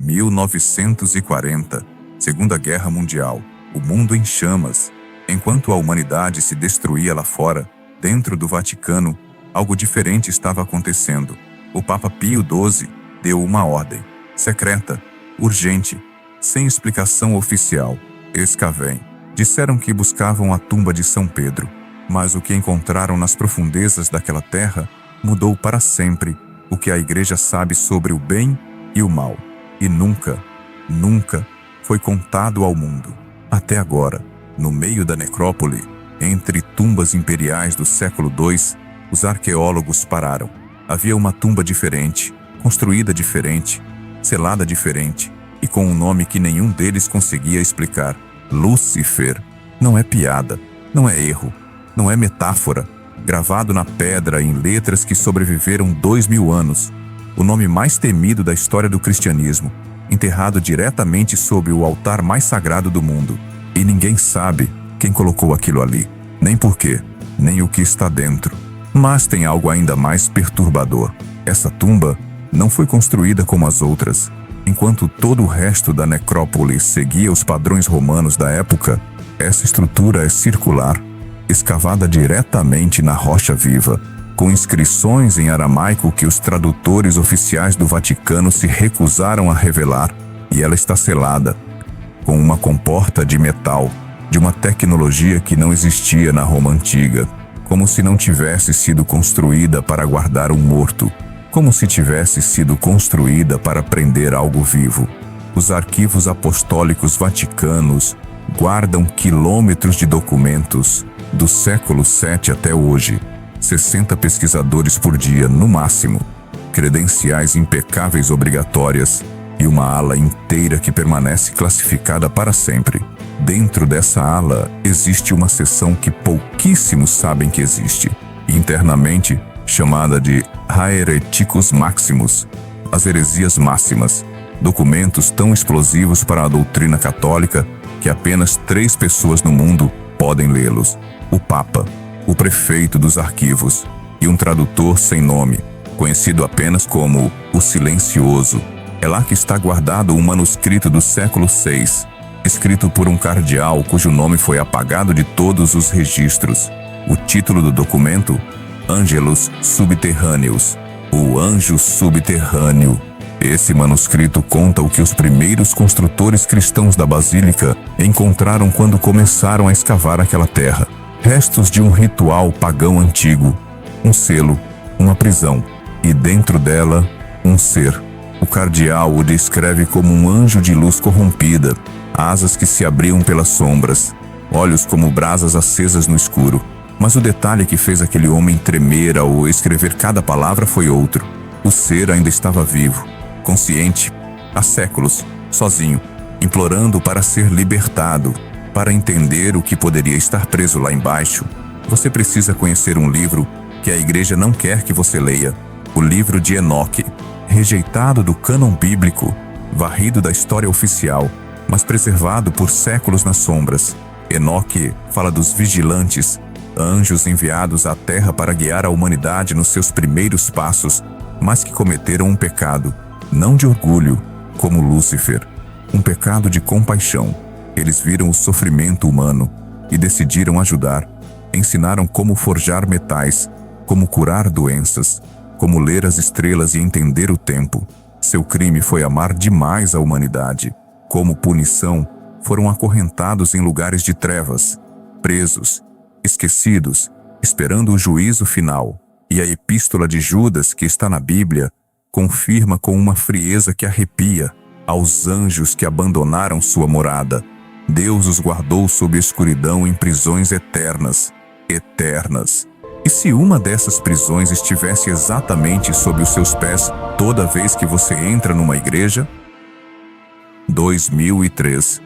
1940, Segunda Guerra Mundial, o mundo em chamas. Enquanto a humanidade se destruía lá fora, dentro do Vaticano, algo diferente estava acontecendo. O Papa Pio XII deu uma ordem, secreta, urgente, sem explicação oficial. Escavém. Disseram que buscavam a tumba de São Pedro, mas o que encontraram nas profundezas daquela terra mudou para sempre o que a Igreja sabe sobre o bem e o mal. E nunca, nunca foi contado ao mundo. Até agora, no meio da necrópole, entre tumbas imperiais do século II, os arqueólogos pararam. Havia uma tumba diferente, construída diferente, selada diferente, e com um nome que nenhum deles conseguia explicar. Lúcifer. Não é piada, não é erro, não é metáfora. Gravado na pedra em letras que sobreviveram 2000 anos. O nome mais temido da história do cristianismo, enterrado diretamente sob o altar mais sagrado do mundo. E ninguém sabe quem colocou aquilo ali, nem por quê, nem o que está dentro. Mas tem algo ainda mais perturbador. Essa tumba não foi construída como as outras. Enquanto todo o resto da necrópole seguia os padrões romanos da época, essa estrutura é circular, escavada diretamente na rocha viva, com inscrições em aramaico que os tradutores oficiais do Vaticano se recusaram a revelar, e ela está selada, com uma comporta de metal, de uma tecnologia que não existia na Roma Antiga, como se não tivesse sido construída para guardar um morto, como se tivesse sido construída para prender algo vivo. Os arquivos apostólicos vaticanos guardam quilômetros de documentos, do século VII até hoje, 60 pesquisadores por dia no máximo, credenciais impecáveis obrigatórias e uma ala inteira que permanece classificada para sempre. Dentro dessa ala existe uma seção que pouquíssimos sabem que existe, internamente chamada de Haereticus Maximus, as heresias máximas, documentos tão explosivos para a doutrina católica que apenas 3 pessoas no mundo podem lê-los: o Papa, o prefeito dos arquivos e um tradutor sem nome, conhecido apenas como o Silencioso. É lá que está guardado um manuscrito do século VI, escrito por um cardeal cujo nome foi apagado de todos os registros. O título do documento: Angelus Subterraneus, o anjo subterrâneo. Esse manuscrito conta o que os primeiros construtores cristãos da basílica encontraram quando começaram a escavar aquela terra. Restos de um ritual pagão antigo, um selo, uma prisão, e dentro dela, um ser. O cardeal o descreve como um anjo de luz corrompida, asas que se abriam pelas sombras, olhos como brasas acesas no escuro. Mas o detalhe que fez aquele homem tremer ao escrever cada palavra foi outro. O ser ainda estava vivo, consciente, há séculos, sozinho, implorando para ser libertado. Para entender o que poderia estar preso lá embaixo, você precisa conhecer um livro que a Igreja não quer que você leia: o livro de Enoque, rejeitado do cânon bíblico, varrido da história oficial, mas preservado por séculos nas sombras. Enoque fala dos vigilantes, anjos enviados à terra para guiar a humanidade nos seus primeiros passos, mas que cometeram um pecado, não de orgulho, como Lúcifer, um pecado de compaixão. Eles viram o sofrimento humano e decidiram ajudar. Ensinaram como forjar metais, como curar doenças, como ler as estrelas e entender o tempo. Seu crime foi amar demais a humanidade. Como punição, foram acorrentados em lugares de trevas, presos, esquecidos, esperando o juízo final. E a epístola de Judas, que está na Bíblia, confirma com uma frieza que arrepia: aos anjos que abandonaram sua morada, Deus os guardou sob escuridão em prisões eternas, eternas. E se uma dessas prisões estivesse exatamente sob os seus pés toda vez que você entra numa igreja? 2003,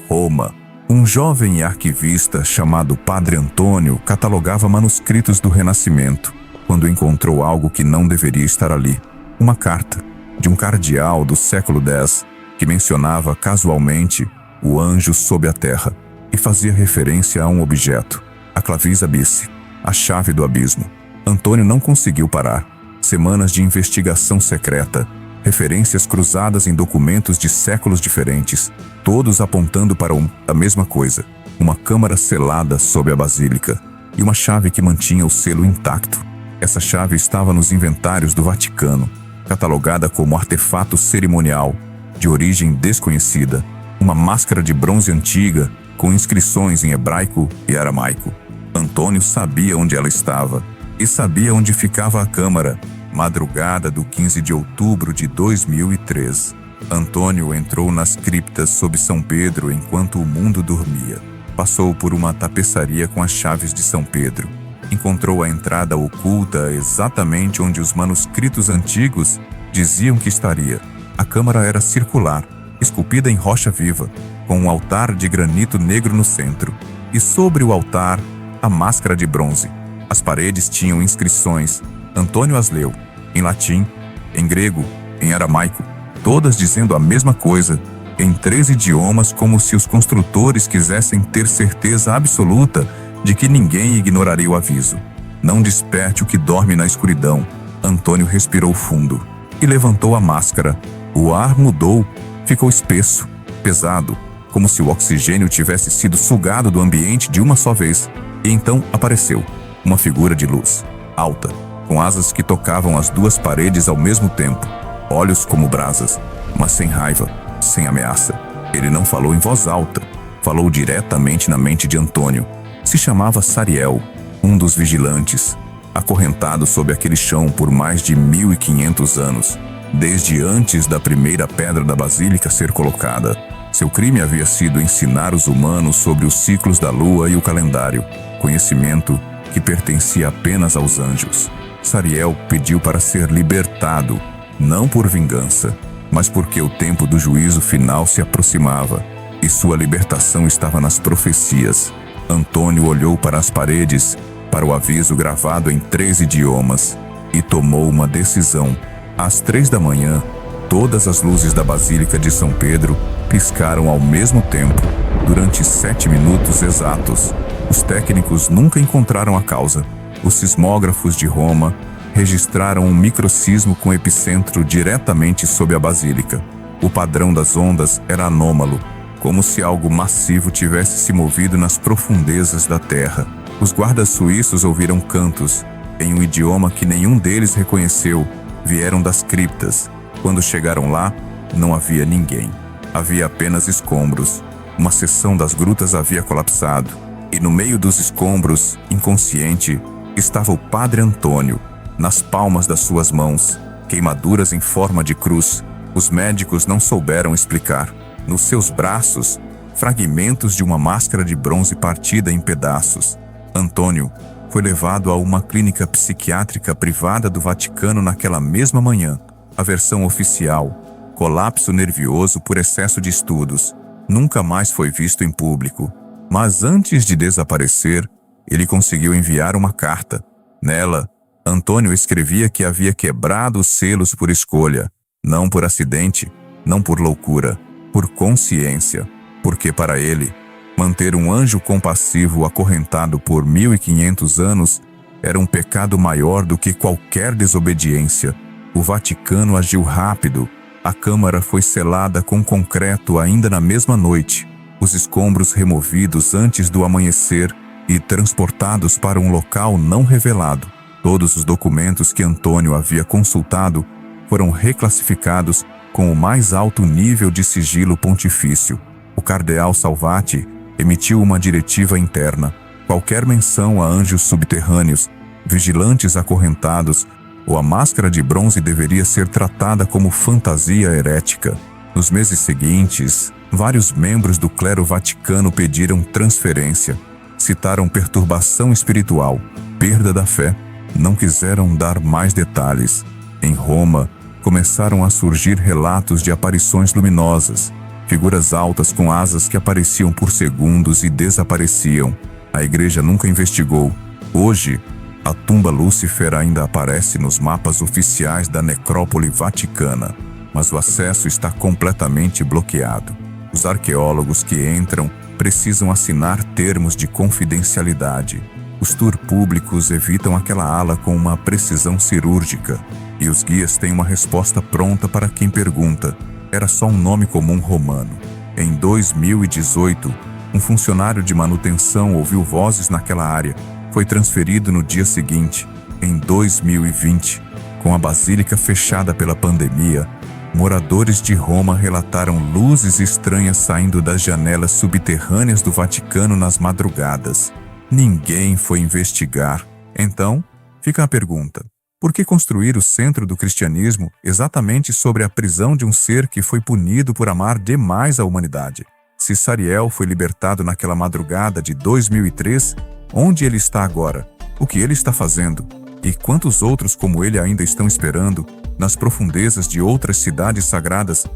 Roma. Um jovem arquivista chamado Padre Antônio catalogava manuscritos do Renascimento, quando encontrou algo que não deveria estar ali. Uma carta de um cardeal do século X que mencionava casualmente o anjo sob a terra e fazia referência a um objeto, a clavis abisse, a chave do abismo. Antônio não conseguiu parar. Semanas de investigação secreta, referências cruzadas em documentos de séculos diferentes, todos apontando para a mesma coisa: uma câmara selada sob a basílica e uma chave que mantinha o selo intacto. Essa chave estava nos inventários do Vaticano, catalogada como artefato cerimonial de origem desconhecida, uma máscara de bronze antiga com inscrições em hebraico e aramaico. Antônio sabia onde ela estava e sabia onde ficava a câmara. Madrugada do 15 de outubro de 2003, Antônio entrou nas criptas sob São Pedro enquanto o mundo dormia. Passou por uma tapeçaria com as chaves de São Pedro. Encontrou a entrada oculta exatamente onde os manuscritos antigos diziam que estaria. A câmara era circular, esculpida em rocha viva, com um altar de granito negro no centro, e sobre o altar, a máscara de bronze. As paredes tinham inscrições. Antônio as leu, em latim, em grego, em aramaico, todas dizendo a mesma coisa, em 3 idiomas, como se os construtores quisessem ter certeza absoluta de que ninguém ignoraria o aviso. Não desperte o que dorme na escuridão. Antônio respirou fundo e levantou a máscara. O ar mudou, ficou espesso, pesado, como se o oxigênio tivesse sido sugado do ambiente de uma só vez. E então apareceu uma figura de luz, alta, com asas que tocavam as 2 paredes ao mesmo tempo, olhos como brasas, mas sem raiva, sem ameaça. Ele não falou em voz alta, falou diretamente na mente de Antônio. Se chamava Sariel, um dos vigilantes, acorrentado sob aquele chão por mais de 1500 anos, desde antes da primeira pedra da basílica ser colocada. Seu crime havia sido ensinar os humanos sobre os ciclos da lua e o calendário, conhecimento que pertencia apenas aos anjos. Sariel pediu para ser libertado, não por vingança, mas porque o tempo do juízo final se aproximava, e sua libertação estava nas profecias. Antônio olhou para as paredes, para o aviso gravado em 3 idiomas, e tomou uma decisão. Às 3 da manhã, todas as luzes da Basílica de São Pedro piscaram ao mesmo tempo, durante 7 minutos exatos. Os técnicos nunca encontraram a causa. Os sismógrafos de Roma registraram um microsismo com epicentro diretamente sob a basílica. O padrão das ondas era anômalo, como se algo massivo tivesse se movido nas profundezas da terra. Os guardas suíços ouviram cantos, em um idioma que nenhum deles reconheceu. Vieram das criptas. Quando chegaram lá, não havia ninguém. Havia apenas escombros. Uma seção das grutas havia colapsado. E no meio dos escombros, inconsciente, estava o Padre Antônio, nas palmas das suas mãos, queimaduras em forma de cruz. Os médicos não souberam explicar. Nos seus braços, fragmentos de uma máscara de bronze partida em pedaços. Antônio foi levado a uma clínica psiquiátrica privada do Vaticano naquela mesma manhã. A versão oficial: colapso nervioso por excesso de estudos. Nunca mais foi visto em público. Mas antes de desaparecer, ele conseguiu enviar uma carta. Nela, Antônio escrevia que havia quebrado os selos por escolha, não por acidente, não por loucura, por consciência, porque para ele, manter um anjo compassivo acorrentado por 1500 anos era um pecado maior do que qualquer desobediência. O Vaticano agiu rápido. A câmara foi selada com concreto ainda na mesma noite. Os escombros removidos antes do amanhecer e transportados para um local não revelado. Todos os documentos que Antônio havia consultado foram reclassificados com o mais alto nível de sigilo pontifício. O cardeal Salvati emitiu uma diretiva interna. Qualquer menção a anjos subterrâneos, vigilantes acorrentados ou a máscara de bronze deveria ser tratada como fantasia herética. Nos meses seguintes, vários membros do clero vaticano pediram transferência. Citaram perturbação espiritual, perda da fé. Não quiseram dar mais detalhes. Em Roma, começaram a surgir relatos de aparições luminosas, figuras altas com asas que apareciam por segundos e desapareciam. A igreja nunca investigou. Hoje, a tumba Lúcifer ainda aparece nos mapas oficiais da necrópole vaticana, mas o acesso está completamente bloqueado. Os arqueólogos que entram precisam assinar termos de confidencialidade. Os tours públicos evitam aquela ala com uma precisão cirúrgica. E os guias têm uma resposta pronta para quem pergunta. Era só um nome comum romano. Em 2018, um funcionário de manutenção ouviu vozes naquela área. Foi transferido no dia seguinte. Em 2020, com a basílica fechada pela pandemia, moradores de Roma relataram luzes estranhas saindo das janelas subterrâneas do Vaticano nas madrugadas. Ninguém foi investigar. Então, fica a pergunta: por que construir o centro do cristianismo exatamente sobre a prisão de um ser que foi punido por amar demais a humanidade? Se Sariel foi libertado naquela madrugada de 2003, onde ele está agora? O que ele está fazendo? E quantos outros como ele ainda estão esperando, nas profundezas de outras cidades sagradas?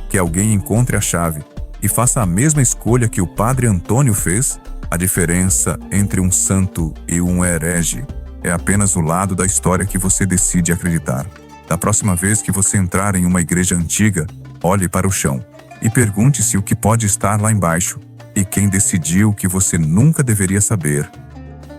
Que alguém encontre a chave e faça a mesma escolha que o padre Antônio fez? A diferença entre um santo e um herege é apenas o lado da história que você decide acreditar. Da próxima vez que você entrar em uma igreja antiga, olhe para o chão e pergunte-se o que pode estar lá embaixo e quem decidiu que você nunca deveria saber.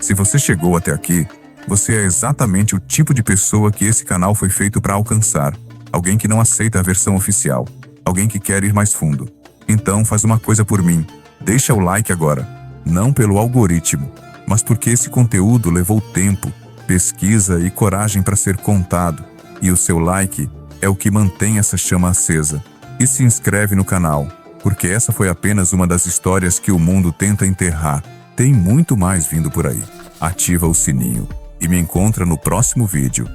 Se você chegou até aqui, você é exatamente o tipo de pessoa que esse canal foi feito para alcançar. Alguém que não aceita a versão oficial. Alguém que quer ir mais fundo. Então faz uma coisa por mim. Deixa o like agora. Não pelo algoritmo, mas porque esse conteúdo levou tempo, pesquisa e coragem para ser contado. E o seu like é o que mantém essa chama acesa. E se inscreve no canal, porque essa foi apenas uma das histórias que o mundo tenta enterrar. Tem muito mais vindo por aí. Ativa o sininho e me encontra no próximo vídeo.